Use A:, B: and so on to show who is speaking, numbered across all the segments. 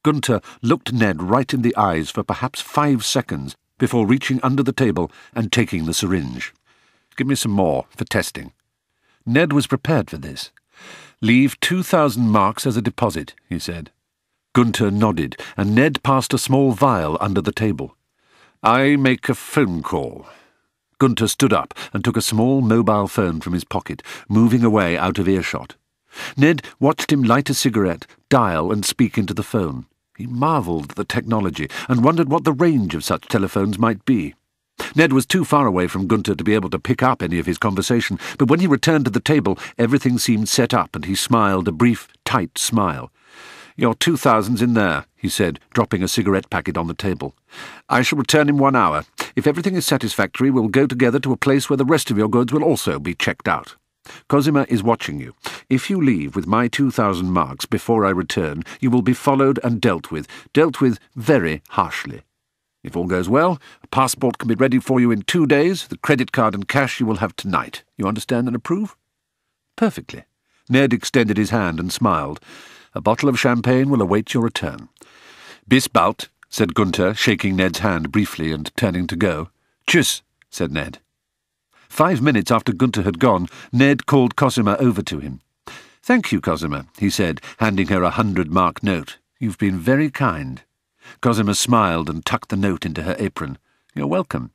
A: Gunter looked Ned right in the eyes for perhaps 5 seconds before reaching under the table and taking the syringe. "Give me some more, for testing." Ned was prepared for this. "Leave 2,000 marks as a deposit," he said. Gunter nodded, and Ned passed a small vial under the table. "I make a phone call." Gunter stood up and took a small mobile phone from his pocket, moving away out of earshot. Ned watched him light a cigarette, dial and speak into the phone. He marvelled at the technology and wondered what the range of such telephones might be. Ned was too far away from Gunter to be able to pick up any of his conversation, but when he returned to the table, everything seemed set up, and he smiled a brief, tight smile. "Your 2,000's in there," he said, dropping a cigarette packet on the table. "I shall return in 1 hour. If everything is satisfactory, we'll go together to a place where the rest of your goods will also be checked out. Cosima is watching you. If you leave with my 2,000 marks before I return, you will be followed and dealt with very harshly. If all goes well, a passport can be ready for you in 2 days. The credit card and cash you will have tonight. You understand and approve?" "Perfectly." Ned extended his hand and smiled. "A bottle of champagne will await your return." "Bis bald," said Gunter, shaking Ned's hand briefly and turning to go. "Tschüss," said Ned. 5 minutes after Gunter had gone, Ned called Cosima over to him. "Thank you, Cosima," he said, handing her a 100-mark note. "You've been very kind." Cosima smiled and tucked the note into her apron. "You're welcome."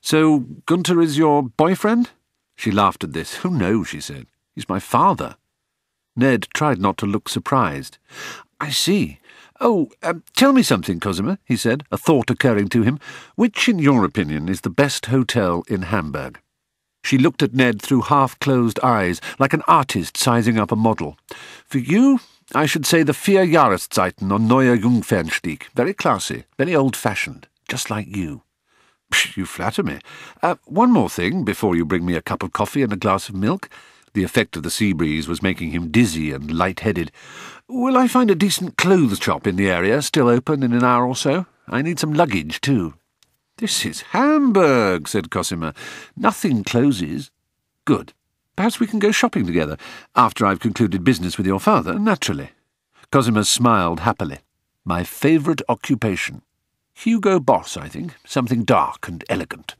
A: "So Gunter is your boyfriend?" She laughed at this. "Oh, no," she said. "He's my father." Ned tried not to look surprised. "I see. Oh, tell me something, Cosima," he said, a thought occurring to him. "Which, in your opinion, is the best hotel in Hamburg?" She looked at Ned through half-closed eyes, like an artist sizing up a model. "For you, I should say the 4 Jahreszeiten on Neuer Jungfernstieg. Very classy, very old-fashioned, just like you." "Psh, you flatter me. One more thing, before you bring me a cup of coffee and a glass of milk." The effect of the sea breeze was making him dizzy and light-headed. "Will I find a decent clothes shop in the area still open in an hour or so? I need some luggage, too." "This is Hamburg," said Cosima. "Nothing closes." "Good. Perhaps we can go shopping together, after I've concluded business with your father, naturally." Cosima smiled happily. "My favourite occupation. Hugo Boss, I think. Something dark and elegant."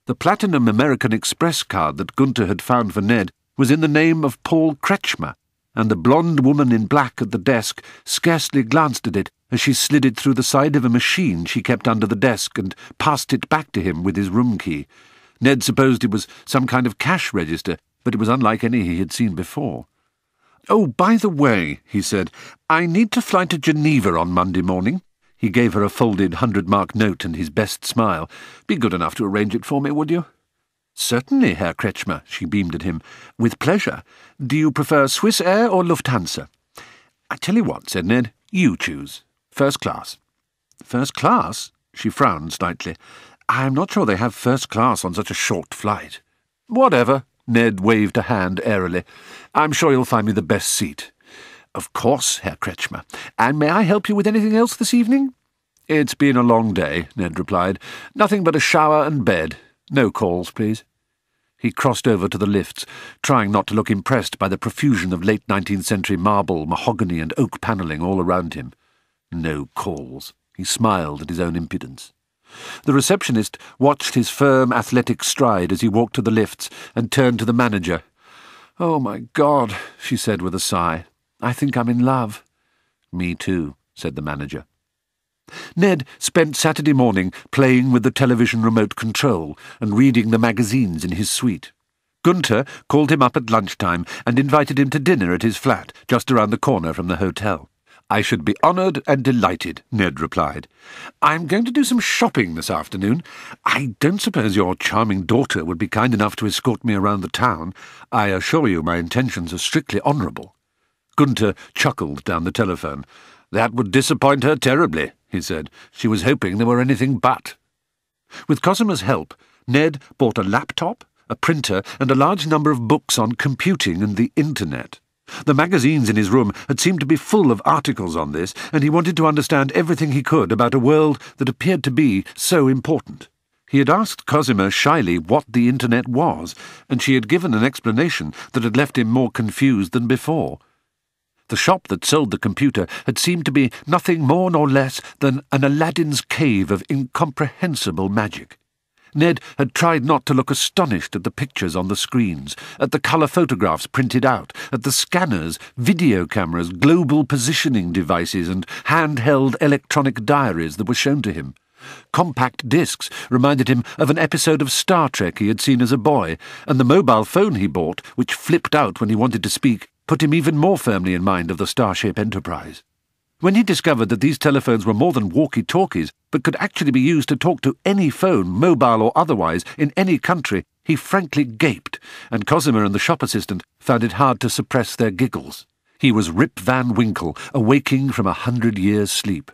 A: The platinum American Express card that Gunter had found for Ned was in the name of Paul Kretschmer, and the blonde woman in black at the desk scarcely glanced at it as she slid it through the side of a machine she kept under the desk and passed it back to him with his room key. Ned supposed it was some kind of cash register, but it was unlike any he had seen before. "Oh, by the way," he said, "I need to fly to Geneva on Monday morning." He gave her a folded 100-mark note and his best smile. "Be good enough to arrange it for me, would you?" "Certainly, Herr Kretschmer," she beamed at him. "With pleasure. Do you prefer Swiss Air or Lufthansa?" "I tell you what," said Ned. "You choose. First class." "First class?" She frowned slightly. "I'm not sure they have first class on such a short flight." "Whatever." Ned waved a hand airily. "I'm sure you'll find me the best seat." "Of course, Herr Kretschmer. And may I help you with anything else this evening?" "It's been a long day," Ned replied. "Nothing but a shower and bed. No calls, please." He crossed over to the lifts, trying not to look impressed by the profusion of late 19th century marble, mahogany and oak panelling all around him. No calls. He smiled at his own impudence. The receptionist watched his firm, athletic stride as he walked to the lifts and turned to the manager. "Oh, my God," she said with a sigh. "I think I'm in love." "Me too," said the manager. Ned spent Saturday morning playing with the television remote control and reading the magazines in his suite. Gunter called him up at lunchtime and invited him to dinner at his flat, just around the corner from the hotel. "I should be honoured and delighted," Ned replied. "I'm going to do some shopping this afternoon. I don't suppose your charming daughter would be kind enough to escort me around the town. I assure you my intentions are strictly honourable." Gunter chuckled down the telephone. "That would disappoint her terribly," he said. "She was hoping there were anything but." With Cosima's help, Ned bought a laptop, a printer, and a large number of books on computing and the Internet. The magazines in his room had seemed to be full of articles on this, and he wanted to understand everything he could about a world that appeared to be so important. He had asked Cosima shyly what the Internet was, and she had given an explanation that had left him more confused than before. The shop that sold the computer had seemed to be nothing more nor less than an Aladdin's cave of incomprehensible magic. Ned had tried not to look astonished at the pictures on the screens, at the colour photographs printed out, at the scanners, video cameras, global positioning devices and handheld electronic diaries that were shown to him. Compact discs reminded him of an episode of Star Trek he had seen as a boy, and the mobile phone he bought, which flipped out when he wanted to speak, put him even more firmly in mind of the Starship Enterprise. When he discovered that these telephones were more than walkie-talkies, but could actually be used to talk to any phone, mobile or otherwise, in any country, he frankly gaped, and Cosima and the shop assistant found it hard to suppress their giggles. He was Rip Van Winkle, awaking from 100 years' sleep.